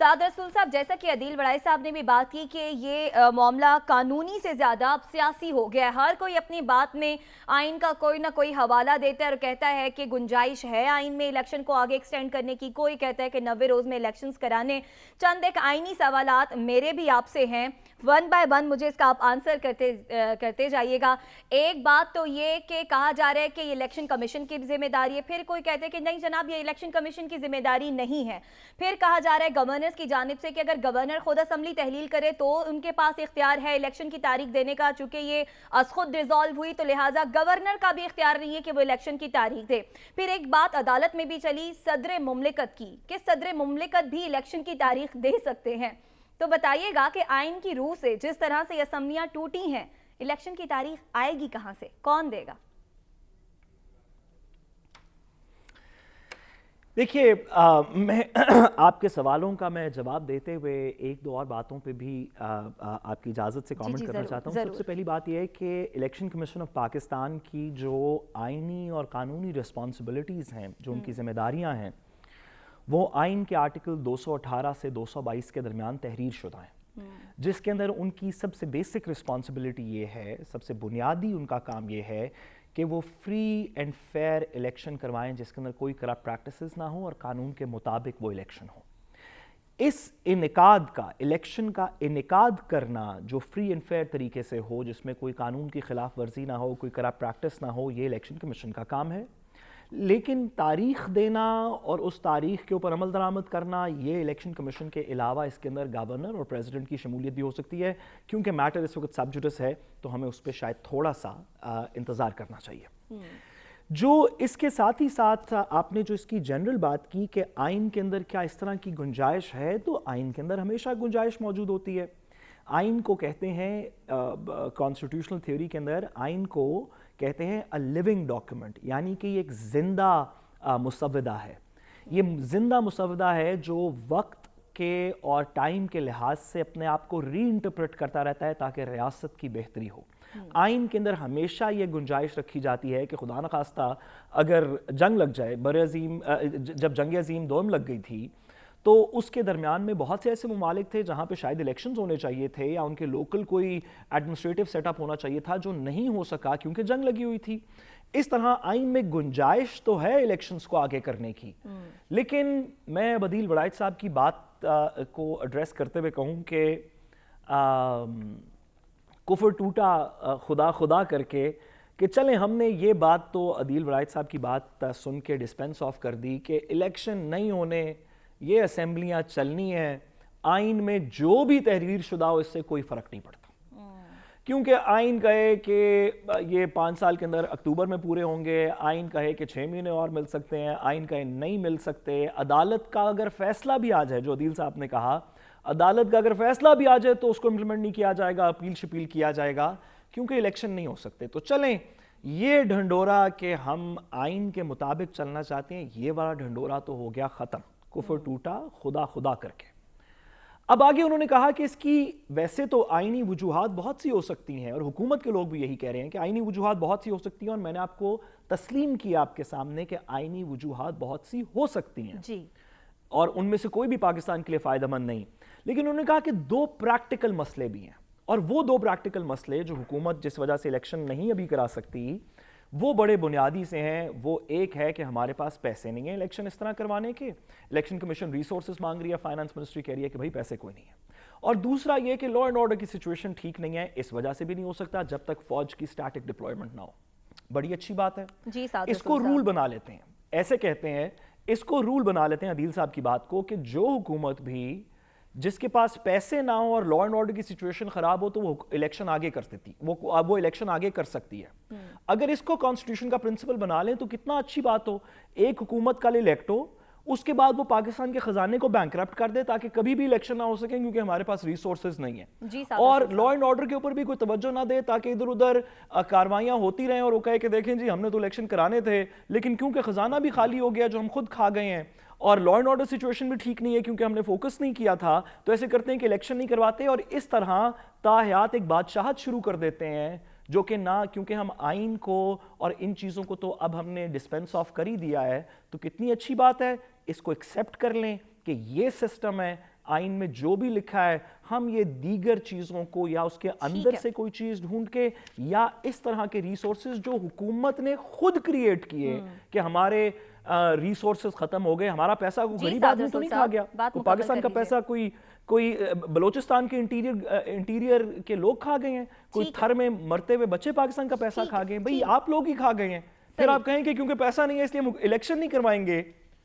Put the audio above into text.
उस्ताद रसूल साहब, जैसा कि अदील वड़ाई साहब ने भी बात की कि ये मामला कानूनी से ज़्यादा अब सियासी हो गया है। हर कोई अपनी बात में आइन का कोई ना कोई हवाला देता है और कहता है कि गुंजाइश है आइन में इलेक्शन को आगे एक्सटेंड करने की। कोई कहता है कि 90 रोज़ में इलेक्शंस कराने। चंद एक आइनी सवालात मेरे भी आपसे हैं, वन बाय वन मुझे इसका आप आंसर करते जाइएगा। एक बात तो ये कि कहा जा रहा है कि ये इलेक्शन कमीशन की जिम्मेदारी है, फिर कोई कहते हैं कि नहीं जनाब ये इलेक्शन कमीशन की जिम्मेदारी नहीं है। फिर कहा जा रहा है गवर्नर्स की जानिब से कि अगर गवर्नर खुद असम्बली तहलील करे तो उनके पास इख्तियार है इलेक्शन की तारीख देने का, चूंकि ये खुद रिजॉल्व हुई तो लिहाजा गवर्नर का भी इख्तियार नहीं है कि वो इलेक्शन की तारीख दे। फिर एक बात अदालत में भी चली सदर मुमलिकत की कि सदर मुमलिकत भी इलेक्शन की तारीख दे सकते हैं। तो बताइएगा कि आइन की रूह से जिस तरह से असम्बलियां टूटी हैं, इलेक्शन की तारीख आएगी कहां से, कौन देगा? देखिए, मैं आपके सवालों का मैं जवाब देते हुए एक दो और बातों पे भी आपकी इजाज़त से कमेंट करना चाहता हूँ। सबसे पहली बात यह है कि इलेक्शन कमीशन ऑफ पाकिस्तान की जो आइनी और कानूनी रिस्पॉन्सिबिलिटीज़ हैं, जो उनकी जिम्मेदारियाँ हैं, वो आइन के आर्टिकल 218 से 222 के दरमियान तहरीर शुदा हैं, जिसके अंदर उनकी सबसे बेसिक रिस्पॉन्सिबिलिटी ये है, सबसे बुनियादी उनका काम ये है कि वो फ्री एंड फेयर इलेक्शन करवाएं जिसके अंदर कोई करप्ट प्रैक्टिसेस ना हो और कानून के मुताबिक वो इलेक्शन हो। इस इनेकाद का, इलेक्शन का इनेकाद करना जो फ्री एंड फेयर तरीके से हो, जिसमें कोई कानून की खिलाफ वर्जी ना हो, कोई करप्ट प्रैक्टिस ना हो, ये इलेक्शन कमीशन का काम है। लेकिन तारीख देना और उस तारीख के ऊपर अमल दरामद करना, ये इलेक्शन कमीशन के अलावा इसके अंदर गवर्नर और प्रेसिडेंट की शमूलियत भी हो सकती है। क्योंकि मैटर इस वक्त सब जुडिस है तो हमें उस पर शायद थोड़ा सा इंतज़ार करना चाहिए। जो इसके साथ ही साथ आपने जो इसकी जनरल बात की कि आइन के अंदर क्या इस तरह की गुंजाइश है, तो आइन के अंदर हमेशा गुंजाइश मौजूद होती है। आइन को कहते हैं कॉन्स्टिट्यूशनल थ्योरी के अंदर, आइन को कहते हैं अ लिविंग डॉक्यूमेंट, यानी कि ये एक जिंदा मुसव्वदा है। ये जिंदा मुसव्वदा है जो वक्त के और टाइम के लिहाज से अपने आप को री इंटरप्रेट करता रहता है ताकि रियासत की बेहतरी हो। आइन के अंदर हमेशा ये गुंजाइश रखी जाती है कि खुदा न खास्ता अगर जंग लग जाए, जब जंग अजीम दोम लग गई थी तो उसके दरमियान में बहुत से ऐसे ममालिक थे जहाँ पे शायद इलेक्शंस होने चाहिए थे या उनके लोकल कोई एडमिनिस्ट्रेटिव सेटअप होना चाहिए था, जो नहीं हो सका क्योंकि जंग लगी हुई थी। इस तरह आइन में गुंजाइश तो है इलेक्शंस को आगे करने की। लेकिन मैं अदील वड़ाई साहब की बात को एड्रेस करते हुए कहूँ कि कुफर टूटा खुदा खुदा करके कि चलें, हमने ये बात तो अदील वड़ाई साहब की बात सुन के डिस्पेंस ऑफ कर दी कि इलेक्शन नहीं होने, ये असेंबलियां चलनी है, आइन में जो भी तहरीर शुदा हो इससे कोई फर्क नहीं पड़ता। क्योंकि आइन कहे कि ये 5 साल के अंदर अक्टूबर में पूरे होंगे, आइन कहे कि 6 महीने और मिल सकते हैं, आइन कहे नहीं मिल सकते। अदालत का अगर फैसला भी आ जाए, जो अदील साहब ने कहा, अदालत का अगर फैसला भी आ जाए तो उसको इम्प्लीमेंट नहीं किया जाएगा, अपील शपील किया जाएगा, क्योंकि इलेक्शन नहीं हो सकते। तो चलें, ये ढंडोरा कि हम आइन के मुताबिक चलना चाहते हैं, ये वाला ढंडोरा तो हो गया ख़त्म। कुफर टूटा खुदा खुदा करके। अब आगे उन्होंने कहा कि इसकी वैसे तो आईनी वजूहात बहुत सी हो सकती हैं और हुकूमत के लोग भी यही कह रहे हैं कि आईनी वजूहात बहुत सी हो सकती हैं, और मैंने आपको तस्लीम किया आपके सामने कि आईनी वजूहात बहुत सी हो सकती हैं जी, और उनमें से कोई भी पाकिस्तान के लिए फ़ायदेमंद नहीं। लेकिन उन्होंने कहा कि 2 प्रैक्टिकल मसले भी हैं, और वो 2 प्रैक्टिकल मसले जो हुकूमत जिस वजह से इलेक्शन नहीं अभी करा सकती, वो बड़े बुनियादी से हैं। वो एक है कि हमारे पास पैसे नहीं है इलेक्शन इस तरह करवाने के, इलेक्शन कमीशन रिसोर्सेज मांग रही है, फाइनेंस मिनिस्ट्री कह रही है कि भाई पैसे कोई नहीं है। और दूसरा ये कि लॉ एंड ऑर्डर की सिचुएशन ठीक नहीं है, इस वजह से भी नहीं हो सकता जब तक फौज की स्टैटिक डिप्लॉयमेंट ना हो। बड़ी अच्छी बात है जी, इसको रूल बना लेते हैं, ऐसे कहते हैं, इसको रूल बना लेते हैं अदील साहब की बात को कि जो हुकूमत भी जिसके पास पैसे ना हो और लॉ एंड ऑर्डर की सिचुएशन खराब हो तो वो इलेक्शन आगे कर देती, वो इलेक्शन आगे कर सकती है। अगर इसको कॉन्स्टिट्यूशन का प्रिंसिपल बना लें तो कितना अच्छी बात हो। एक हुकूमत कल इलेक्ट हो, उसके बाद वो पाकिस्तान के खजाने को बैंकरप्ट कर दे ताकि कभी भी इलेक्शन ना हो सके, क्योंकि हमारे पास रिसोर्सेज नहीं है, और लॉ एंड ऑर्डर के ऊपर भी कोई तवज्जो ना दे ताकि इधर उधर कार्रवाइयां होती रहें और वो कहे कि देखें जी हमने तो इलेक्शन कराने थे लेकिन क्योंकि खजाना भी खाली हो गया जो हम खुद खा गए हैं, और लॉ एंड ऑर्डर सिचुएशन भी ठीक नहीं है क्योंकि हमने फोकस नहीं किया था, तो ऐसे करते हैं कि इलेक्शन नहीं करवाते और इस तरह ताहयात एक बादशाहत शुरू कर देते हैं, जो कि ना, क्योंकि हम आइन को और इन चीज़ों को तो अब हमने डिस्पेंस ऑफ कर ही दिया है, तो कितनी अच्छी बात है, इसको एक्सेप्ट कर लें कि ये सिस्टम है, آئین میں جو بھی لکھا ہے ہم یہ دیگر چیزوں کو یا اس کے اندر سے کوئی چیز ڈھونڈ کے یا اس طرح کے ریسورسز جو حکومت نے خود کریٹ کیے کہ ہمارے ریسورسز ختم ہو گئے, ہمارا پیسہ کوئی غریب آدمی تو نہیں کھا گیا, پاکستان کا پیسہ کوئی بلوچستان کے انٹیریئر کے لوگ کھا گئے ہیں, کوئی تھر میں مرتے ہوئے بچے پاکستان کا پیسہ کھا گئے ہیں, بھئی آپ لوگ ہی کھا گئے ہیں. پھر آپ کہیں کہ کیونکہ پیسہ نہیں ہے اس لیے ہم الیکشن نہیں کروائیں گے.